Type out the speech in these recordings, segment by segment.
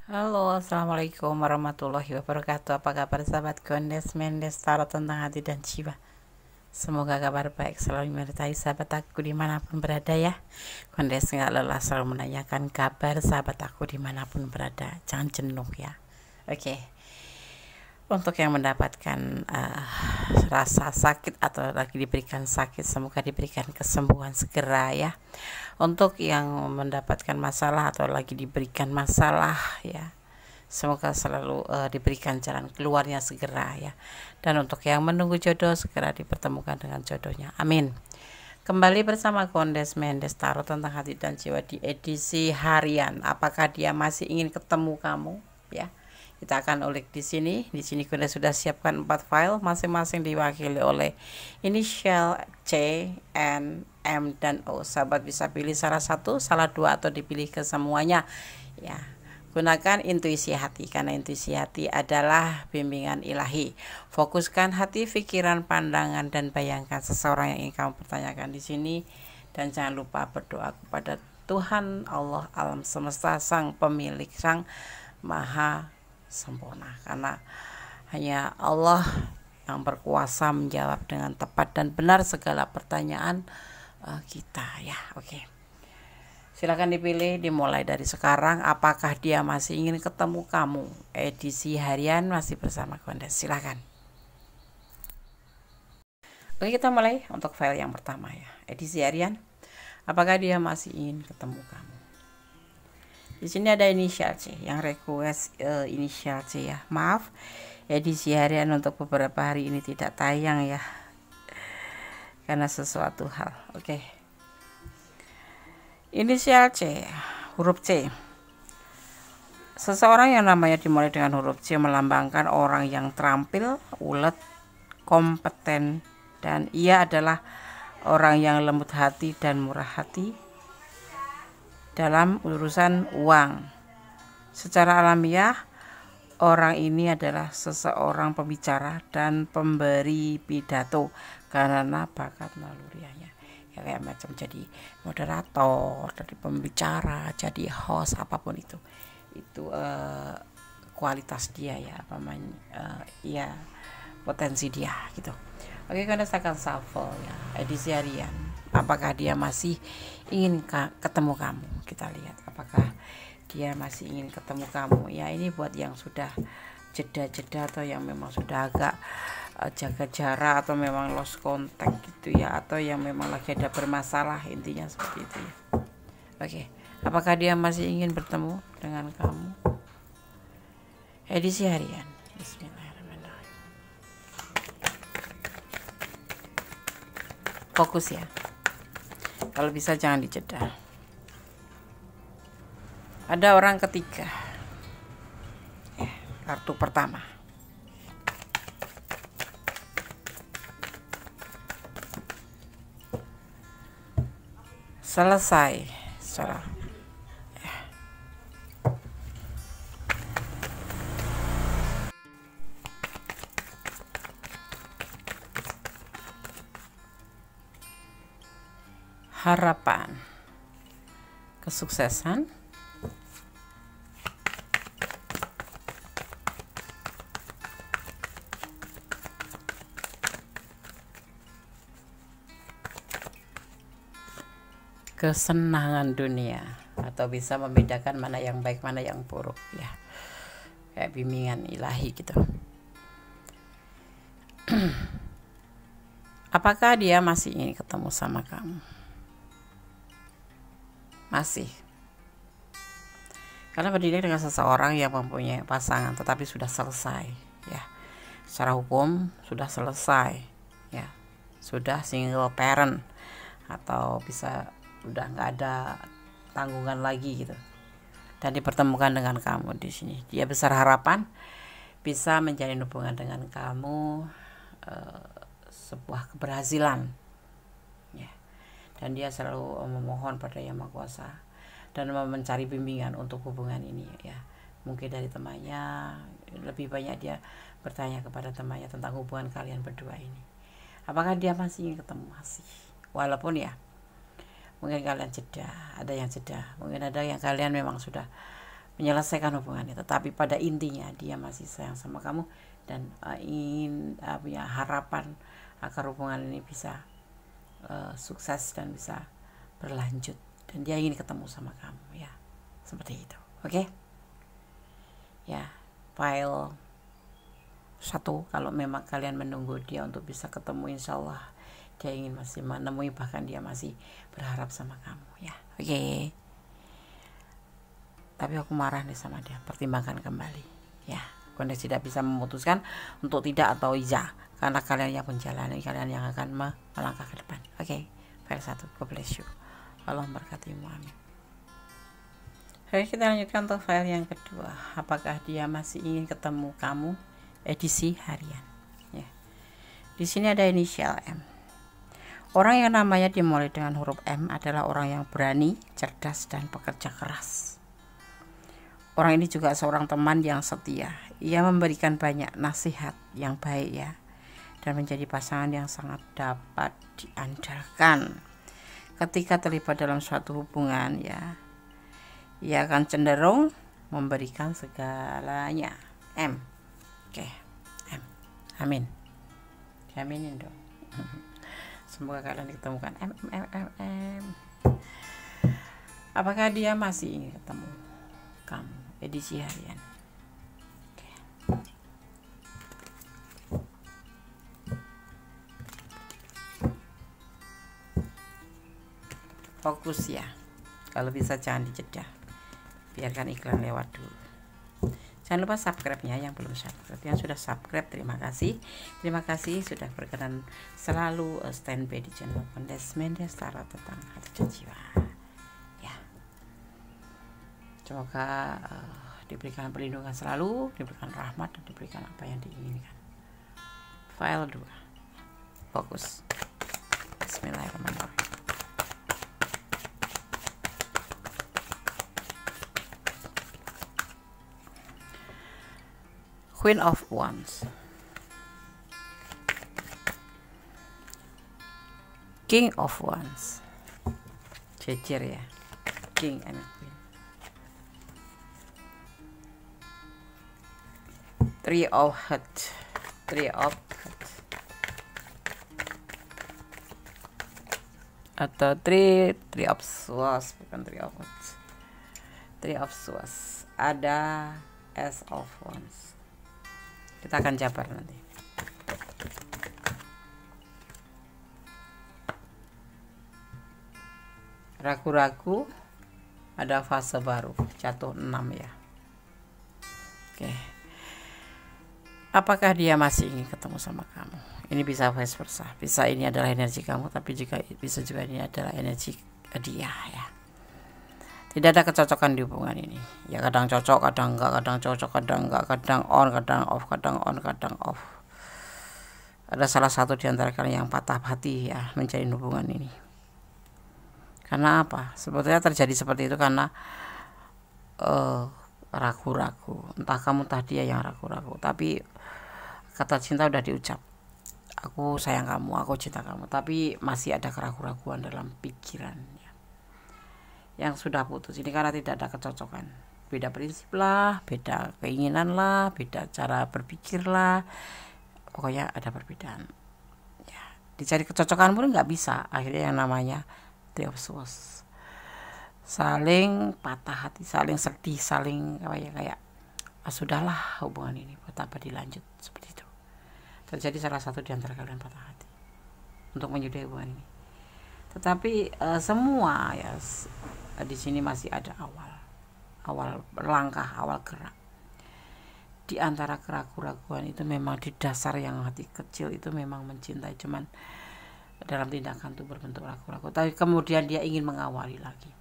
Halo, assalamualaikum warahmatullahi wabarakatuh. Apa kabar sahabat Gondes Mendes Tarot tentang hati dan jiwa? Semoga kabar baik selalu menyertai sahabat aku dimanapun berada ya. Gondes nggak lelah selalu menanyakan kabar sahabat aku dimanapun berada. Jangan jenuh ya. Oke. Untuk yang mendapatkan rasa sakit atau lagi diberikan sakit, semoga diberikan kesembuhan segera ya. Untuk yang mendapatkan masalah atau lagi diberikan masalah ya, semoga selalu diberikan jalan keluarnya segera ya. Dan untuk yang menunggu jodoh, segera dipertemukan dengan jodohnya, amin. Kembali bersama Gondes Mendes Tarot tentang hati dan jiwa di edisi harian. Apakah dia masih ingin ketemu kamu ya? Kita akan ulik di sini. Di sini Gondes sudah siapkan 4 file, masing-masing diwakili oleh inisial C, N, M, dan O. Sahabat bisa pilih salah satu, salah dua, atau dipilih kesemuanya ya. Gunakan intuisi hati, karena intuisi hati adalah bimbingan ilahi. Fokuskan hati, pikiran, pandangan, dan bayangkan seseorang yang ingin kamu pertanyakan di sini. Dan jangan lupa berdoa kepada Tuhan Allah alam semesta, sang pemilik, sang maha sempurna, karena hanya Allah yang berkuasa menjawab dengan tepat dan benar segala pertanyaan kita ya. Oke. Silakan dipilih, dimulai dari sekarang. Apakah dia masih ingin ketemu kamu? Edisi harian masih bersama Gondes. Silakan. Oke, kita mulai untuk file yang pertama ya. Edisi harian. Apakah dia masih ingin ketemu kamu? Di sini ada inisial C yang request inisial C ya. Maaf, edisi harian untuk beberapa hari ini tidak tayang ya, karena sesuatu hal. Oke. Inisial C, huruf C. Seseorang yang namanya dimulai dengan huruf C melambangkan orang yang terampil, ulet, kompeten, dan ia adalah orang yang lembut hati dan murah hati dalam urusan uang. Secara alamiah, orang ini adalah seseorang pembicara dan pemberi pidato karena bakat naluriahnya. Ya, kayak macam jadi moderator, dari pembicara, jadi host, apapun itu kualitas dia ya, ya potensi dia gitu. Oke, karena saya akan shuffle ya edisi harian. Apakah dia masih ingin ketemu kamu? Kita lihat apakah dia masih ingin ketemu kamu ya. Ini buat yang sudah jeda-jeda atau yang memang sudah agak jaga jarak atau memang lost contact gitu ya, atau yang memang lagi ada bermasalah, intinya seperti itu ya. Oke, apakah dia masih ingin bertemu dengan kamu? Edisi harian. Bismillahirrahmanirrahim. Fokus ya, kalau bisa jangan dijeda. Ada orang ketiga ya, kartu pertama. Selesai secara ya. Harapan, kesuksesan, kesenangan dunia, atau bisa membedakan mana yang baik mana yang buruk ya, kayak bimbingan ilahi gitu. Apakah dia masih ingin ketemu sama kamu? Masih, karena berdiri dengan seseorang yang mempunyai pasangan tetapi sudah selesai ya, secara hukum sudah selesai ya, sudah single parent atau bisa udah nggak ada tanggungan lagi gitu, dan dipertemukan dengan kamu di sini. Dia besar harapan bisa menjalin hubungan dengan kamu, sebuah keberhasilan ya, dan dia selalu memohon pada Yang Maha Kuasa dan mencari bimbingan untuk hubungan ini ya. Mungkin dari temannya, lebih banyak dia bertanya kepada temannya tentang hubungan kalian berdua ini. Apakah dia masih ingin ketemu? Masih, walaupun ya mungkin kalian jeda, ada yang jeda, mungkin ada yang kalian memang sudah menyelesaikan hubungan itu, tapi pada intinya dia masih sayang sama kamu dan ingin punya harapan agar hubungan ini bisa sukses dan bisa berlanjut, dan dia ingin ketemu sama kamu ya, seperti itu. Oke? Ya, file 1, kalau memang kalian menunggu dia untuk bisa ketemu, insya Allah dia ingin masih menemui, bahkan dia masih berharap sama kamu ya. Oke. Tapi aku marah nih sama dia, pertimbangkan kembali ya. Kalian tidak bisa memutuskan untuk tidak atau iya, karena kalian yang menjalani, kalian yang akan melangkah ke depan. Oke, file 1, God bless you, Allah memberkatimu, amin. Oke, kita lanjutkan untuk file yang kedua. Apakah dia masih ingin ketemu kamu, edisi harian ya. Di sini ada inisial M. Orang yang namanya dimulai dengan huruf M adalah orang yang berani, cerdas, dan pekerja keras. Orang ini juga seorang teman yang setia. Ia memberikan banyak nasihat yang baik ya, dan menjadi pasangan yang sangat dapat diandalkan. Ketika terlibat dalam suatu hubungan ya, ia akan cenderung memberikan segalanya. M. Oke, M. Amin. Aminin dong. Semoga kalian ditemukan M. Apakah dia masih ingin ketemu kamu, edisi harian? Oke. Fokus ya, kalau bisa jangan dijeda, biarkan iklan lewat dulu. Jangan lupa subscribe-nya yang belum subscribe. Yang sudah subscribe, terima kasih. Terima kasih sudah berkenan selalu standby di channel Kondes Mendestara tentang hati dan jiwa. Ya. Semoga diberikan perlindungan selalu, diberikan rahmat, dan diberikan apa yang diinginkan. File 2. Fokus. Bismillahirrahmanirrahim. Queen of Wands, King of Wands, jejer ya, King and Queen. Three of Hearts, atau three of Swords, bukan Three of Hearts, Three of Swords. Ada Ace of Wands. Kita akan jabar nanti. Ragu-ragu, ada fase baru, jatuh 6 ya. Oke. Apakah dia masih ingin ketemu sama kamu? Ini bisa vice versa. Bisa ini adalah energi kamu, tapi juga bisa juga ini adalah energi dia ya. Tidak ada kecocokan di hubungan ini. Ya kadang cocok, kadang enggak, kadang cocok, kadang enggak, kadang on, kadang off, kadang on, kadang off. Ada salah satu di antara kalian yang patah hati ya menjalin hubungan ini. Karena apa? Sebetulnya terjadi seperti itu karena ragu-ragu. Entah kamu entah dia yang ragu-ragu. Tapi kata cinta udah diucap. Aku sayang kamu, aku cinta kamu. Tapi masih ada keraguan-raguan dalam pikiran. Yang sudah putus ini karena tidak ada kecocokan, beda prinsip lah, beda keinginan lah, beda cara berpikir lah, pokoknya ada perbedaan ya. Dicari kecocokan pun nggak bisa, akhirnya yang namanya Three of Swords, saling patah hati, saling sedih, saling kayak sudahlah hubungan ini buat apa dilanjut, seperti itu. Terjadi salah satu di antara kalian patah hati untuk menyudahi hubungan ini, tetapi semua ya di sini masih ada awal langkah, awal gerak. Di antara keraguan-raguan itu memang di dasar yang hati kecil itu memang mencintai, cuman dalam tindakan itu berbentuk ragu-ragu. Tapi kemudian dia ingin mengawali lagi,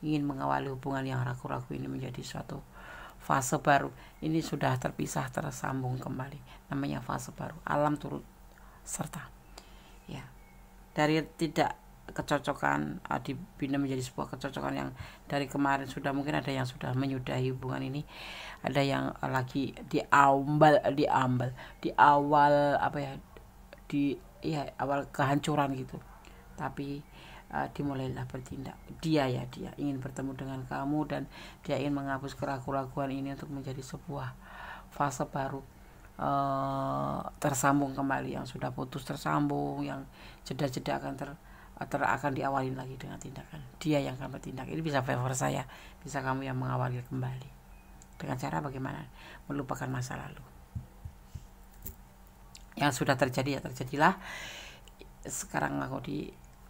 ingin mengawali hubungan yang ragu-ragu ini menjadi suatu fase baru. Ini sudah terpisah tersambung kembali, namanya fase baru. Alam turut serta ya, dari tidak kecocokan dibina menjadi sebuah kecocokan yang dari kemarin sudah mungkin ada yang sudah menyudahi hubungan ini, ada yang lagi di awal apa ya, di ya awal kehancuran gitu, tapi dimulailah bertindak. Dia ingin bertemu dengan kamu dan dia ingin menghapus keraguan-keraguan ini untuk menjadi sebuah fase baru, tersambung kembali. Yang sudah putus tersambung, yang jeda-jeda akan diawali lagi dengan tindakan. Dia yang akan bertindak. Ini bisa favor saya, bisa kamu yang mengawali kembali. Dengan cara bagaimana? Melupakan masa lalu. Yang sudah terjadi ya terjadilah. Sekarang aku di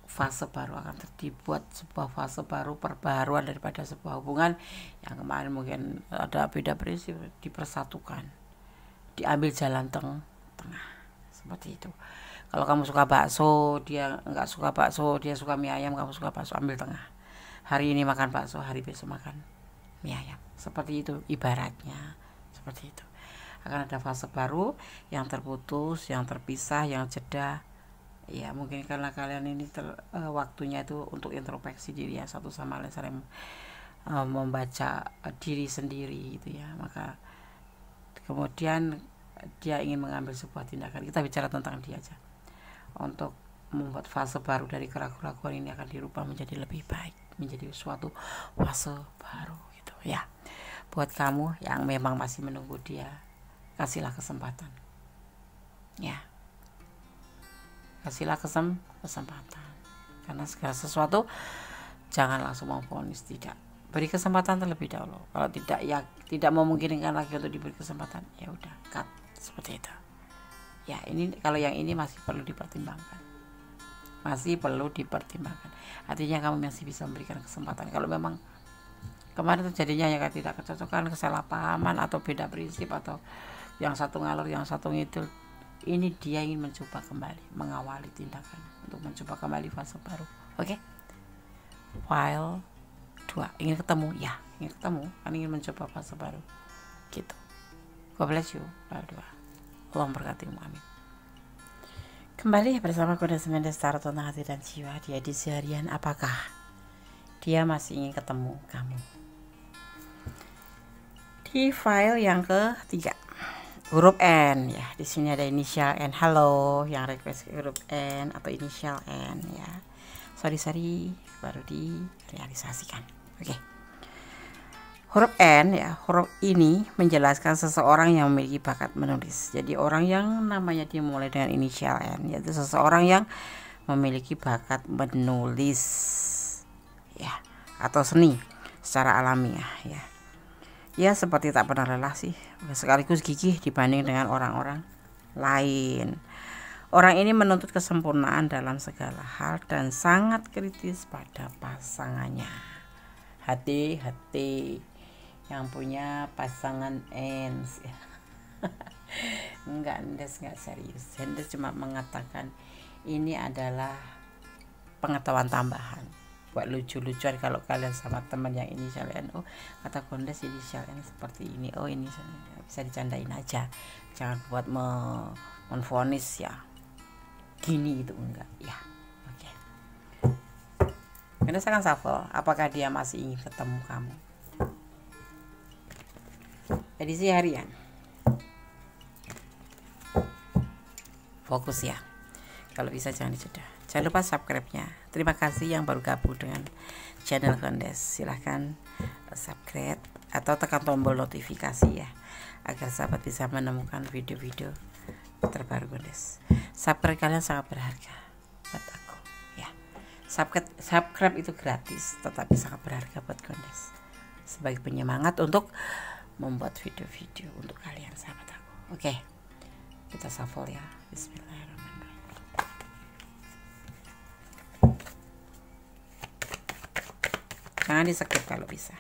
fase baru, akan dibuat sebuah fase baru, perbaharuan daripada sebuah hubungan yang kemarin mungkin ada beda prinsip, dipersatukan, diambil jalan tengah seperti itu. Kalau kamu suka bakso, dia nggak suka bakso, dia suka mie ayam, kamu suka bakso, ambil tengah. Hari ini makan bakso, hari besok makan mie ayam. Seperti itu ibaratnya, seperti itu. Akan ada fase baru, yang terputus, yang terpisah, yang jeda. Ya mungkin karena kalian ini waktunya itu untuk introspeksi diri ya, satu sama lain, saling membaca diri sendiri gitu ya. Maka kemudian dia ingin mengambil sebuah tindakan. Kita bicara tentang dia aja, untuk membuat fase baru dari keraguan-keraguan ini akan dirubah menjadi lebih baik, menjadi suatu fase baru gitu ya. Buat kamu yang memang masih menunggu dia, kasihlah kesempatan ya, kasihlah kesempatan. Karena segala sesuatu jangan langsung memvonis, tidak, beri kesempatan terlebih dahulu. Kalau tidak, ya tidak memungkinkan lagi untuk diberi kesempatan, ya udah cut, seperti itu ya. Ini kalau yang ini masih perlu dipertimbangkan, artinya kamu masih bisa memberikan kesempatan. Kalau memang kemarin terjadinya ya tidak kecocokan, kesalahpahaman, atau beda prinsip, atau yang satu ngalor yang satu ngidul, ini dia ingin mencoba kembali, mengawali tindakan untuk mencoba kembali fase baru. Oke. File 2, ingin ketemu ya, kan ingin mencoba fase baru gitu. God bless you. File 2, Allah memberkatimu, amin. Kembali bersama Goddess Mendes, Tarot tentang hati dan jiwa di edisi harian. Apakah dia masih ingin ketemu kamu? Di file yang ketiga, huruf N ya. Di sini ada inisial N. Halo, yang request huruf N atau inisial N ya. Sorry baru direalisasikan. Oke. Huruf N ya, huruf ini menjelaskan seseorang yang memiliki bakat menulis. Jadi orang yang namanya dimulai dengan inisial N, yaitu seseorang yang memiliki bakat menulis ya, atau seni secara alamiah ya. Ya seperti tak pernah lelah sih, sekaligus gigih dibanding dengan orang-orang lain. Orang ini menuntut kesempurnaan dalam segala hal dan sangat kritis pada pasangannya. Hati-hati yang punya pasangan ens ya. Enggak serius. Hendes cuma mengatakan ini adalah pengetahuan tambahan buat lucu-lucuan. Kalau kalian sama teman yang inisial N, oh kata Kondes inisial N seperti ini, oh ini bisa dicandain aja, jangan buat menvonis ya gini itu, enggak ya. Oke. Kondes akan shuffle, apakah dia masih ingin ketemu kamu? Edisi harian, fokus ya, kalau bisa jangan dijeda. Jangan lupa subscribe-nya. Terima kasih yang baru gabung dengan channel Kondes. Silahkan subscribe atau tekan tombol notifikasi ya, agar sahabat bisa menemukan video-video terbaru Kondes. Subscribe kalian sangat berharga buat aku ya. Subscribe itu gratis, tetapi sangat berharga buat Kondes sebagai penyemangat untuk membuat video-video untuk kalian sahabat aku. Oke, kita shuffle ya. Bismillahirrahmanirrahim. Jangan di-skip kalau bisa.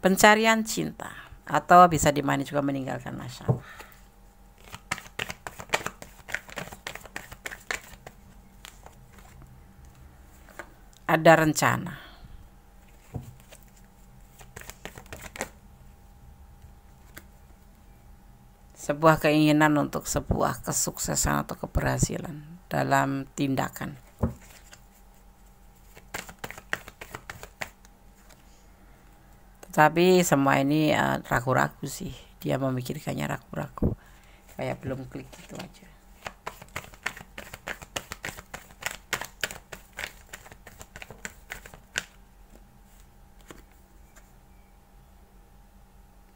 Pencarian cinta, atau bisa dimana juga meninggalkan masalah. Ada rencana. Sebuah keinginan untuk sebuah kesuksesan atau keberhasilan dalam tindakan. Tapi semua ini ragu-ragu sih, dia memikirkannya ragu-ragu, kayak belum klik gitu aja.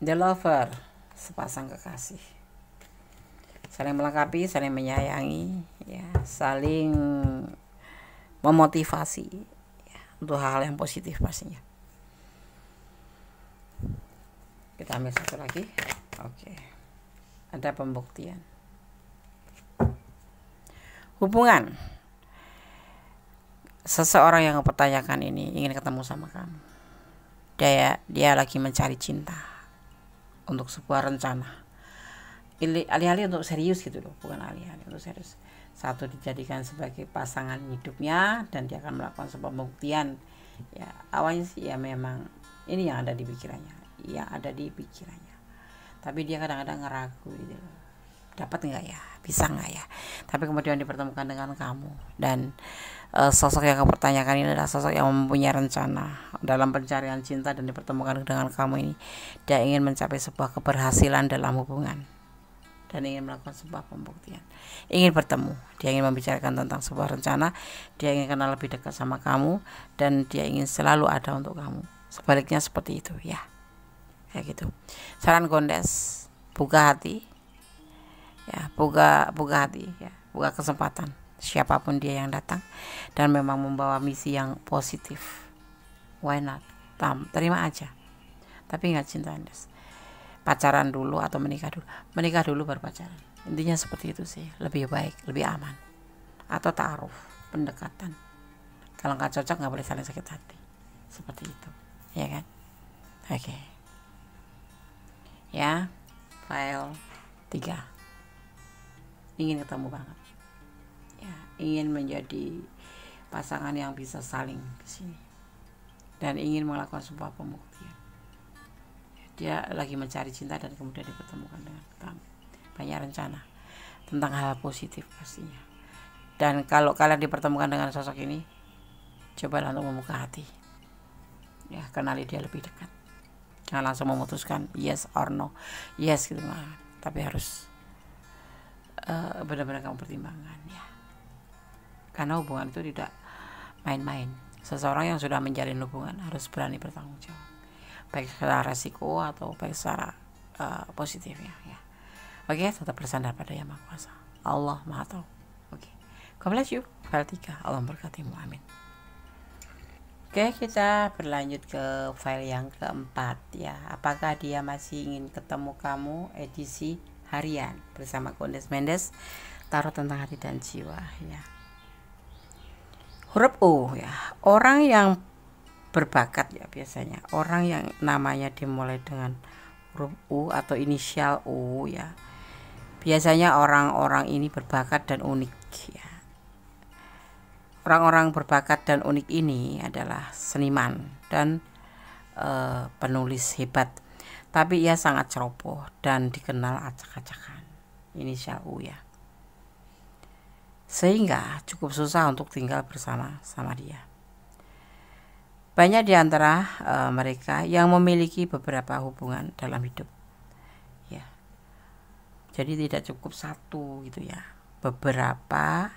The lover, sepasang kekasih, saling melengkapi, saling menyayangi, ya, saling memotivasi, ya, untuk hal-hal yang positif pastinya. Kita ambil satu lagi. Oke. Ada pembuktian. Hubungan. Seseorang yang mempertanyakan ini ingin ketemu sama kamu. Dia lagi mencari cinta untuk sebuah rencana. Alih-alih untuk serius gitu loh, bukan alih-alih untuk serius. Satu, dijadikan sebagai pasangan hidupnya dan dia akan melakukan sebuah pembuktian. Ya, awalnya sih ya memang ini yang ada di pikirannya. Yang ada di pikirannya. Tapi dia kadang-kadang ngeragu gitu loh. Dapat nggak ya, bisa nggak ya. Tapi kemudian dipertemukan dengan kamu dan sosok yang kamu pertanyakan ini adalah sosok yang mempunyai rencana dalam pencarian cinta dan dipertemukan dengan kamu ini. Dia ingin mencapai sebuah keberhasilan dalam hubungan dan ingin melakukan sebuah pembuktian, ingin bertemu, dia ingin membicarakan tentang sebuah rencana, dia ingin kenal lebih dekat sama kamu dan dia ingin selalu ada untuk kamu. Sebaliknya seperti itu ya, kayak gitu. Saran Gondes, buka hati ya, buka hati ya, buka kesempatan siapapun dia yang datang dan memang membawa misi yang positif, why not, terima aja. Tapi ingat, cinta Andes, pacaran dulu atau menikah dulu baru pacaran, intinya seperti itu sih, lebih baik, lebih aman. Atau ta'aruf, pendekatan, kalau nggak cocok nggak boleh saling sakit hati, seperti itu ya kan. Oke. Ya, file 3, ingin ketemu banget ya, ingin menjadi pasangan yang bisa saling di sini dan ingin melakukan sebuah pembuktian. Dia lagi mencari cinta dan kemudian dipertemukan dengan kamu, banyak rencana tentang hal positif pastinya. Dan kalau kalian dipertemukan dengan sosok ini, cobalah untuk membuka hati ya, kenali dia lebih dekat, jangan langsung memutuskan yes or no, yes gitu mah, tapi harus benar-benar kamu pertimbangkan ya, karena hubungan itu tidak main-main. Seseorang yang sudah menjalin hubungan harus berani bertanggung jawab, baik secara resiko atau baik secara positifnya ya. Oke, tetap bersandar pada Yang Maha Kuasa, Allah Maha Tahu. Oke, God bless you. File 3, Allah memberkatimu, amin. Oke, kita berlanjut ke file yang keempat ya. Apakah dia masih ingin ketemu kamu, edisi harian bersama Gondes Mendes, tarot tentang hati dan jiwa ya. Huruf U ya, orang yang berbakat ya, biasanya orang yang namanya dimulai dengan huruf U atau inisial U ya, biasanya orang-orang ini berbakat dan unik ya. Orang-orang berbakat dan unik ini adalah seniman dan penulis hebat, tapi ia sangat ceroboh dan dikenal acak-acakan, inisial U ya, sehingga cukup susah untuk tinggal bersama dia. Banyak di antara mereka yang memiliki beberapa hubungan dalam hidup ya, jadi tidak cukup satu gitu ya, beberapa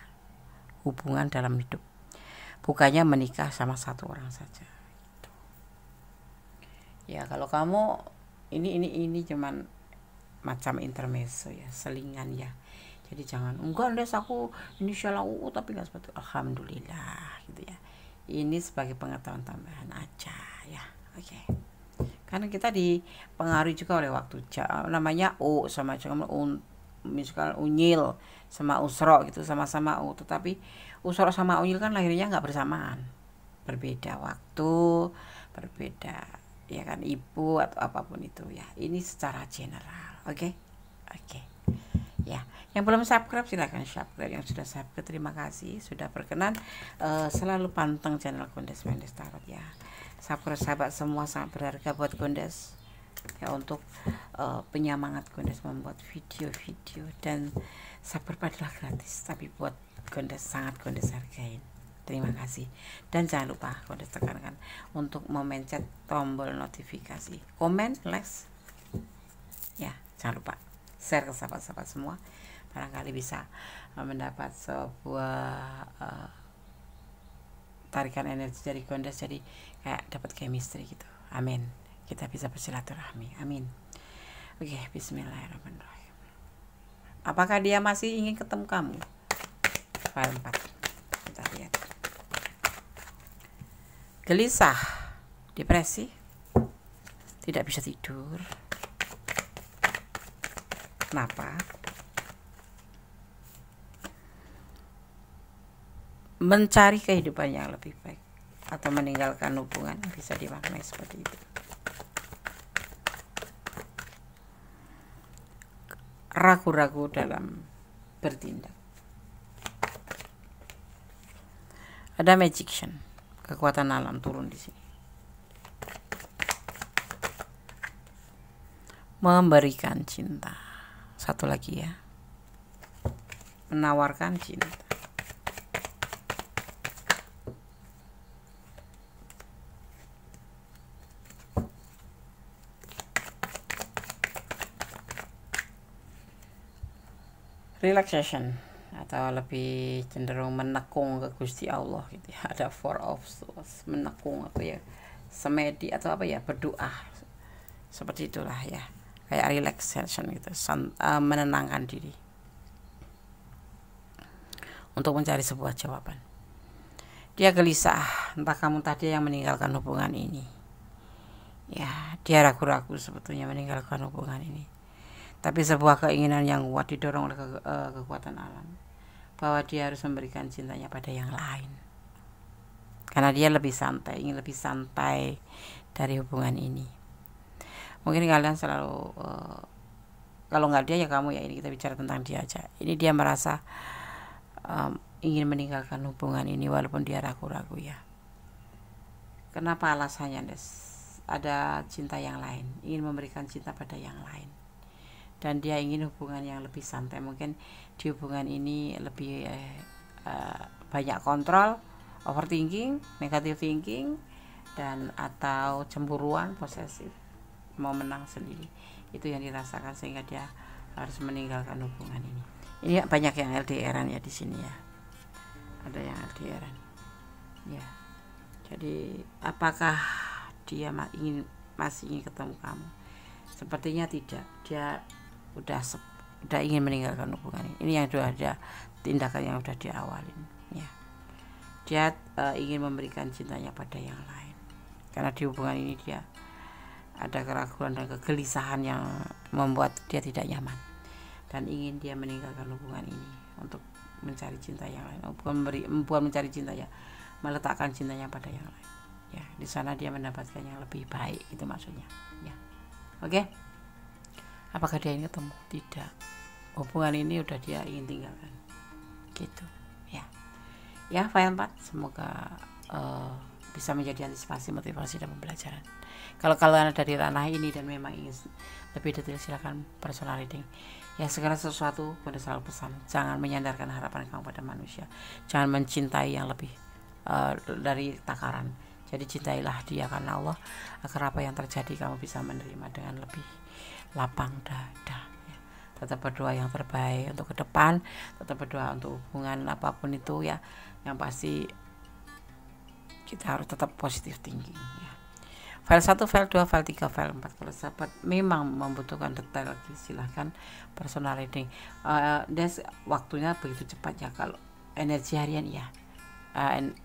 hubungan dalam hidup, bukannya menikah sama satu orang saja gitu. Ya, kalau kamu ini cuman macam intermezzo ya, selingan ya, jadi jangan enggak Des, aku inisial U tapi nggak seperti, alhamdulillah gitu ya, ini sebagai pengetahuan tambahan aja ya. Oke. Karena kita dipengaruhi juga oleh waktu, namanya U sama misalkan Unyil sama Usro gitu, sama-sama U, tetapi Usro sama Unyil kan lahirnya nggak bersamaan, berbeda waktu, berbeda ya kan, ibu atau apapun itu ya. Ini secara general. Oke. Ya, yang belum subscribe silahkan subscribe, yang sudah subscribe terima kasih sudah berkenan selalu panteng channel Gondes Mendes Tarot ya. Subscribe sahabat semua sangat berharga buat Gondes ya, untuk penyemangat Gondes membuat video-video, dan subscribe adalah gratis tapi buat Gondes sangat Gondes hargain. Terima kasih, dan jangan lupa Gondes tekankan untuk memencet tombol notifikasi, komen, like ya, jangan lupa share ke sahabat-sahabat semua, barangkali bisa mendapat sebuah tarikan energi dari Gondes, jadi kayak dapat chemistry gitu. Amin, kita bisa bersilaturahmi, amin. Oke, bismillahirrahmanirrahim. Apakah dia masih ingin ketemu kamu? File 4. Kita lihat. Gelisah, depresi, tidak bisa tidur. Kenapa? Mencari kehidupan yang lebih baik atau meninggalkan hubungan, bisa dimaknai seperti itu. Ragu-ragu dalam bertindak. Ada magician, kekuatan alam turun di sini. Memberikan cinta. Satu lagi ya. Menawarkan cinta. Relaxation atau lebih cenderung menekung ke Gusti Allah gitu ya. Ada Four of Swords, menekung apa ya, semedi atau apa ya, berdoa seperti itulah ya, kayak relaxation gitu, menenangkan diri untuk mencari sebuah jawaban. Dia gelisah, entah kamu tadi yang meninggalkan hubungan ini ya, dia ragu-ragu sebetulnya meninggalkan hubungan ini. Tapi sebuah keinginan yang kuat didorong oleh kekuatan alam, bahwa dia harus memberikan cintanya pada yang lain. Karena dia lebih santai, ingin lebih santai dari hubungan ini. Mungkin kalian selalu, kalau nggak dia ya kamu ya, ini kita bicara tentang dia aja. Ini dia merasa ingin meninggalkan hubungan ini walaupun dia ragu-ragu ya. Kenapa alasannya, Des? Ada cinta yang lain, ingin memberikan cinta pada yang lain. Dan dia ingin hubungan yang lebih santai. Mungkin di hubungan ini lebih banyak kontrol, overthinking, negative thinking, dan atau cemburuan, posesif, mau menang sendiri. Itu yang dirasakan sehingga dia harus meninggalkan hubungan ini. Ini banyak yang LDRan ya di sini ya. Ada yang LDRan. Ya. Jadi apakah dia masih ingin ketemu kamu? Sepertinya tidak. Dia udah ingin meninggalkan hubungan ini. Ini yang sudah ada tindakan yang sudah diawalin ya. Dia ingin memberikan cintanya pada yang lain. Karena di hubungan ini dia ada keraguan dan kegelisahan yang membuat dia tidak nyaman, dan ingin dia meninggalkan hubungan ini untuk mencari cinta yang lain. Bukan mencari cinta ya, meletakkan cintanya pada yang lain. Ya, di sana dia mendapatkan yang lebih baik, itu maksudnya. Ya. Oke. Apakah dia ingin ketemu? Tidak. Hubungan ini udah dia ingin tinggalkan. Gitu. Ya. Ya, file 4 semoga bisa menjadi antisipasi, motivasi, dan pembelajaran. Kalau kalian ada di ranah ini dan memang ingin lebih detail, silakan personal reading. Ya, segala sesuatu pada selalu pesan, jangan menyandarkan harapan kamu pada manusia. Jangan mencintai yang lebih dari takaran. Jadi cintailah dia karena Allah, agar apa yang terjadi kamu bisa menerima dengan lebih lapang dada ya. Tetap berdoa yang terbaik untuk ke depan, tetap berdoa untuk hubungan apapun itu ya. Yang pasti kita harus tetap positif thinking ya. File 1, file 2, file 3, file 4. Kalau sahabat memang membutuhkan detail lagi, silahkan personal reading. Waktunya begitu cepat ya. Kalau energi harian ya,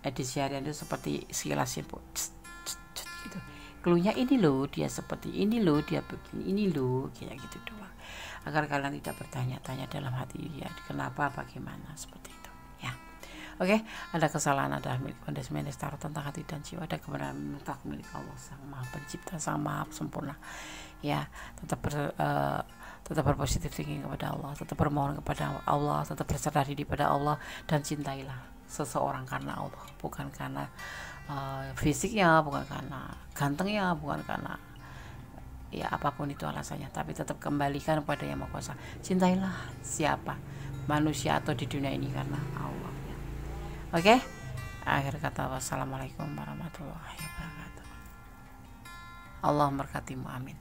edisi harian itu seperti sekilas info gitu. Cluenya ini loh, dia seperti ini loh, dia begini, ini loh, kayak gitu doang. Agar kalian tidak bertanya-tanya dalam hati ya, kenapa, bagaimana, seperti itu ya. Oke, ada kesalahan, ada milik Mendes taruh tentang hati dan jiwa, ada kebenaran mutlak milik Allah Sang Maha Pencipta, Sang Maha Sempurna. Ya, tetap berpositif thinking kepada Allah, tetap bermohon kepada Allah, tetap berserah diri pada Allah, dan cintailah seseorang karena Allah, bukan karena fisiknya, bukan karena gantengnya, bukan karena ya apapun itu alasannya, tapi tetap kembalikan kepada Yang Maha Kuasa. Cintailah siapa, manusia atau di dunia ini, karena Allah ya. Oke, akhir kata, wassalamualaikum warahmatullahi wabarakatuh. Allah memberkatimu, amin.